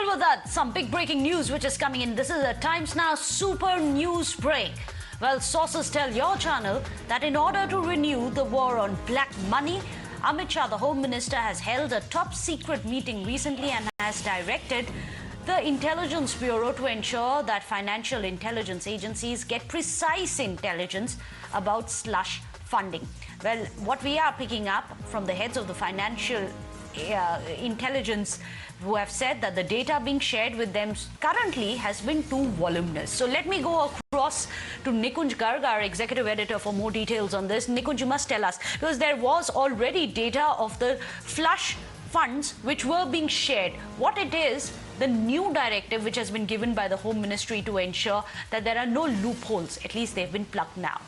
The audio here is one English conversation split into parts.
Well, with that, some big breaking news which is coming in. This is a Times Now super news break. Well, sources tell your channel that in order to renew the war on black money, Amit Shah, the Home Minister, has held a top secret meeting recently and has directed the Intelligence Bureau to ensure that financial intelligence agencies get precise intelligence about slush funding. Well, what we are picking up from the heads of the financial intelligence who have said that the data being shared with them currently has been too voluminous. So let me go across to Nikunj Garg, our executive editor, for more details on this. Nikunj, you must tell us, because there was already data of the flush funds which were being shared. What it is, the new directive which has been given by the Home Ministry to ensure that there are no loopholes, at least they've been plugged now.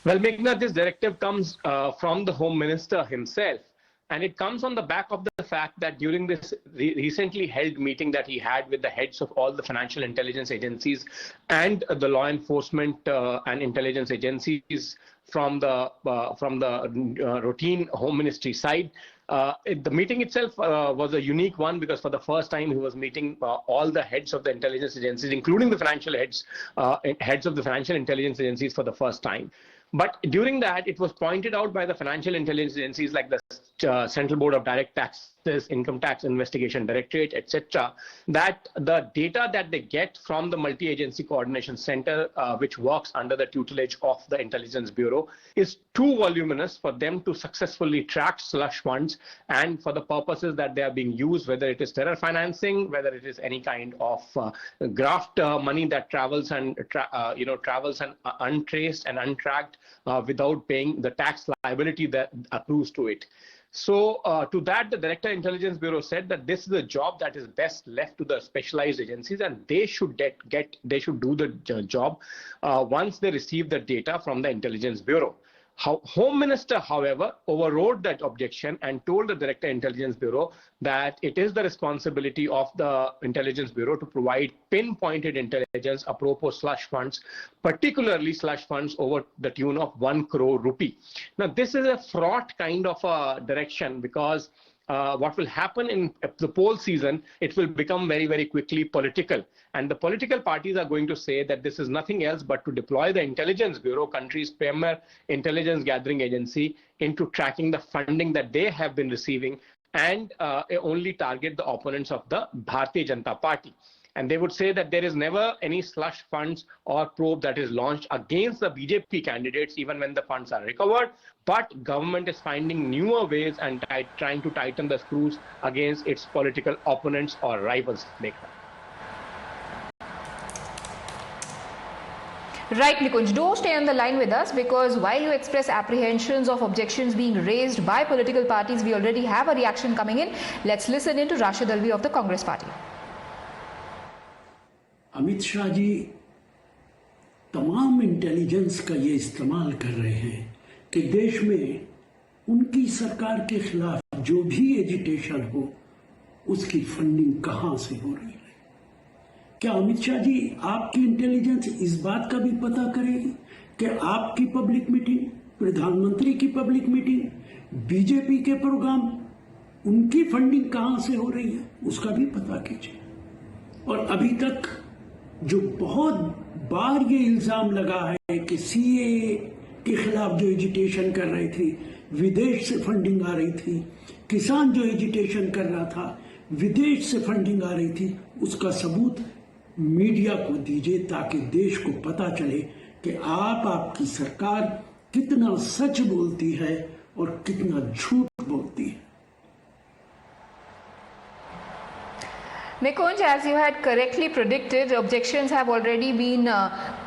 Well, Meghna, this directive comes from the Home Minister himself. And it comes on the back of the fact that during this recently held meeting that he had with the heads of all the financial intelligence agencies and the law enforcement and intelligence agencies from the routine Home Ministry side, the meeting itself was a unique one because for the first time he was meeting all the heads of the intelligence agencies, including the financial heads of the financial intelligence agencies for the first time. But during that, it was pointed out by the financial intelligence agencies like the Central Board of Direct Taxes, Income Tax Investigation Directorate, etc., that the data that they get from the Multi-Agency Coordination Center, which works under the tutelage of the Intelligence Bureau, is too voluminous for them to successfully track slush funds and for the purposes that they are being used, whether it is terror financing, whether it is any kind of graft money that travels and untraced and untracked without paying the tax liability that accrues to it. So to that, the Director Intelligence Bureau said that this is a job that is best left to the specialized agencies, and they should do the job once they receive the data from the Intelligence Bureau. Home Minister, however, overrode that objection and told the Director Intelligence Bureau that it is the responsibility of the Intelligence Bureau to provide pinpointed intelligence apropos slush funds, particularly slush funds over the tune of 1 crore rupee. Now, this is a fraught kind of a direction because what will happen in the poll season, it will become very, very quickly political. And the political parties are going to say that this is nothing else but to deploy the Intelligence Bureau, country's premier intelligence gathering agency, into tracking the funding that they have been receiving and only target the opponents of the Bharatiya Janata Party. And they would say that there is never any slush funds or probe that is launched against the BJP candidates, even when the funds are recovered. But government is finding newer ways and trying to tighten the screws against its political opponents or rivals. Right, Nikunj, do stay on the line with us, because while you express apprehensions of objections being raised by political parties, we already have a reaction coming in. Let's listen in to Rashid Alvi of the Congress Party. Amit Shah ji तमाम intelligence का ये इस्तेमाल कर रहे हैं कि देश में उनकी सरकार के खिलाफ जो भी एजिटेशन हो उसकी फंडिंग कहां से हो रही है। क्या अमित शाह जी आपकी इंटेलिजेंस इस बात का भी पता करेगी कि आपकी पब्लिक मीटिंग, प्रधानमंत्री की पब्लिक मीटिंग, बीजेपी के प्रोग्राम, उनकी फंडिंग कहां से हो रही है, उसका भी पता कीजिए। और अभी तक जो बहुत बार ये इल्जाम लगा है कि सीएए के खिलाफ जो एजिटेशन कर रही थी, विदेश से फंडिंग आ रही थी, किसान जो एजिटेशन कर रहा था, विदेश से फंडिंग आ रही थी, उसका सबूत मीडिया को दीजिए ताकि देश को पता चले कि आपकी सरकार कितना सच बोलती है और कितना झूठ बोलती है। Nikunj, as you had correctly predicted, objections have already been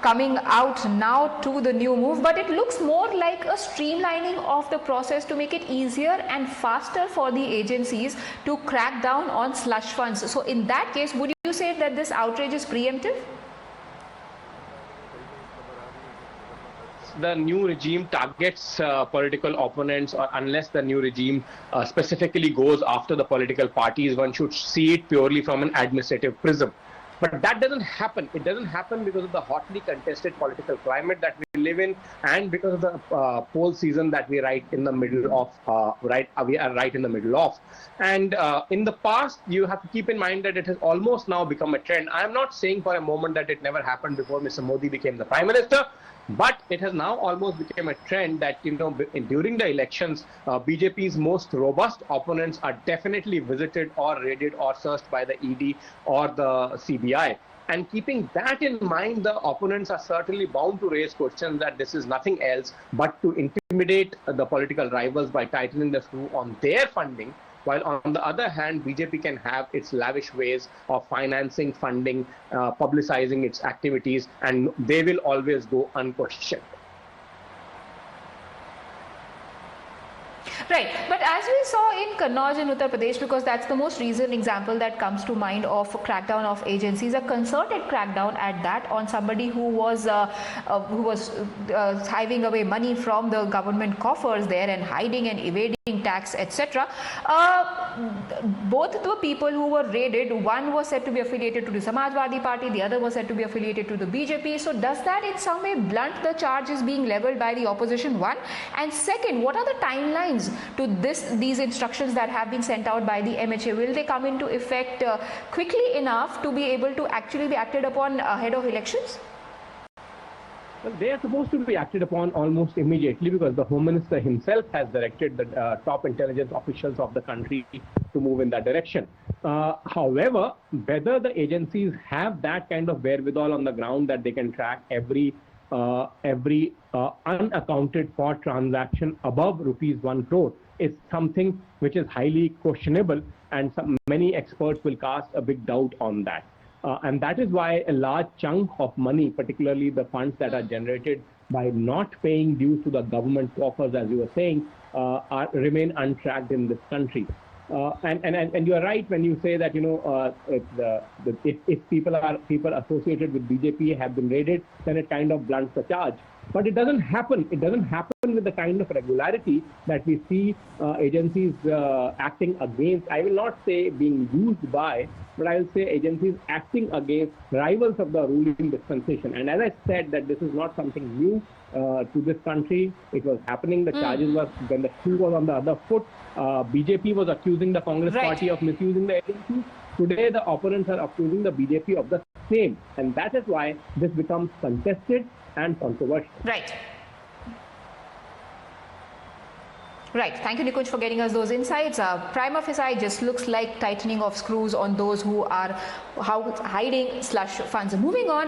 coming out now to the new move, but it looks more like a streamlining of the process to make it easier and faster for the agencies to crack down on slush funds. So in that case, would you say that this outrage is preemptive? The new regime targets political opponents, or unless the new regime specifically goes after the political parties, one should see it purely from an administrative prism. But that doesn't happen. It doesn't happen because of the hotly contested political climate that we live in, and because of the poll season that we right in the middle of. We are right in the middle of. And in the past, you have to keep in mind that it has almost now become a trend. I am not saying for a moment that it never happened before Mr. Modi became the Prime Minister. But it has now almost become a trend that, during the elections, BJP's most robust opponents are definitely visited or raided or searched by the ED or the CBI. And keeping that in mind, the opponents are certainly bound to raise questions that this is nothing else but to intimidate the political rivals by tightening the screw on their funding. While on the other hand, BJP can have its lavish ways of financing, funding, publicizing its activities, and they will always go unquestioned. Right, but as we saw in Kannauj in Uttar Pradesh, because that's the most recent example that comes to mind of crackdown of agencies, a concerted crackdown at that on somebody who was hiving away money from the government coffers there and hiding and evading tax, etc. Both the people who were raided, one was said to be affiliated to the Samajwadi Party, the other was said to be affiliated to the BJP. So does that in some way blunt the charges being leveled by the opposition? One, and second, what are the timelines to these instructions that have been sent out by the MHA? Will they come into effect quickly enough to be able to actually be acted upon ahead of elections? Well, they are supposed to be acted upon almost immediately because the Home Minister himself has directed the top intelligence officials of the country to move in that direction. However, whether the agencies have that kind of wherewithal on the ground that they can track every unaccounted for transaction above ₹1 crore is something which is highly questionable, and many experts will cast a big doubt on that. And that is why a large chunk of money, particularly the funds that are generated by not paying dues to the government coffers, as you were saying, remain untracked in this country. And you are right when you say that if people associated with BJP have been raided, then it kind of blunts the charge. But it doesn't happen. It doesn't happen with the kind of regularity that we see agencies acting against. I will not say being used by, but I will say agencies acting against rivals of the ruling dispensation. And as I said, that this is not something new to this country. It was happening. The charges were, when the shoe was on the other foot, BJP was accusing the Congress party of misusing the agency. Today, the opponents are accusing the BJP of the same. And that is why this becomes contested and controversial. Right. Right. Thank you, Nikunj, for getting us those insights. Prima facie just looks like tightening of screws on those who are hiding slush funds. Moving on.